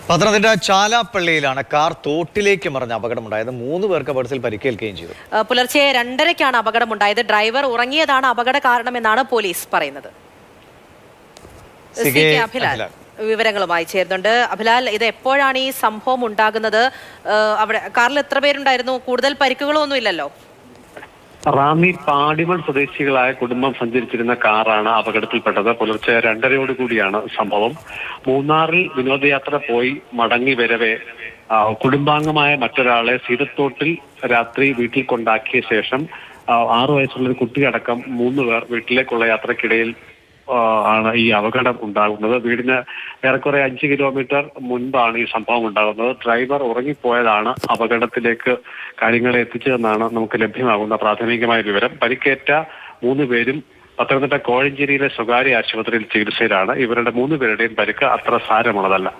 Pathanamthitta ചാലാപ്പള്ളിയിലാണ് car തോട്ടിലേക്ക് മറിഞ്ഞ അപകടമുണ്ടായത്. 3 പേർക്ക് അപകടത്തിൽ പരിക്കേൽക്കുകയും ചെയ്തു. പുലർച്ചെ 2:30-ക്കാണ് അപകടമുണ്ടായത്. ഡ്രൈവർ ഉറങ്ങിയതാണ് അപകട കാരണമെന്നാണ് പോലീസ് പറയുന്നത്. അഭിലാൽ വിവരങ്ങളുമായി ചേരുന്നുണ്ട്. അഭിലാൽ, ഇത് എപ്പോഴാണ് ഈ സംഭവം ഉണ്ടാകുന്നത്? അവിടെ കാറിൽ എത്ര പേരുണ്ടായിരുന്നു? കൂടുതൽ പരിക്കുകളൊന്നും ഇല്ലല്ലോ? റാന്നി പാടിമൺ സ്വദേശികളായ കുടുംബം സഞ്ചരിച്ചിരുന്ന കാറാണ് അപകടത്തിൽപ്പെട്ടത്. പുലർച്ചെ 2:30 സംഭവം. മൂന്നാറിൽ വിനോദയാത്ര പോയി മടങ്ങി വരവെ കുടുംബാംഗമായ മറ്റൊരാളെ സീതത്തോട്ടിൽ രാത്രി വീട്ടിൽ കൊണ്ടാക്കിയ ശേഷം 6 വയസ്സുള്ള ഒരു കുട്ടിയടക്കം 3 പേർ വീട്ടിലേക്കുള്ള യാത്രക്കിടയിൽ ആണ് ഈ അപകടം ഉണ്ടാകുന്നത്. വീടിന് ഏറെക്കുറെ 5 കിലോമീറ്റർ മുൻപാണ് ഈ സംഭവം ഉണ്ടാകുന്നത്. ഡ്രൈവർ ഉറങ്ങിപ്പോയതാണ് അപകടത്തിലേക്ക് കാര്യങ്ങളെ എത്തിച്ചതെന്നാണ് നമുക്ക് ലഭ്യമാകുന്ന പ്രാഥമികമായ വിവരം. പരിക്കേറ്റ 3 പേരും പത്തനംതിട്ട കോഴഞ്ചേരിയിലെ സ്വകാര്യ ആശുപത്രിയിൽ ചികിത്സയിലാണ്. ഇവരുടെ 3 പേരുടെയും പരിക്ക് അത്ര സാരമുള്ളതല്ല.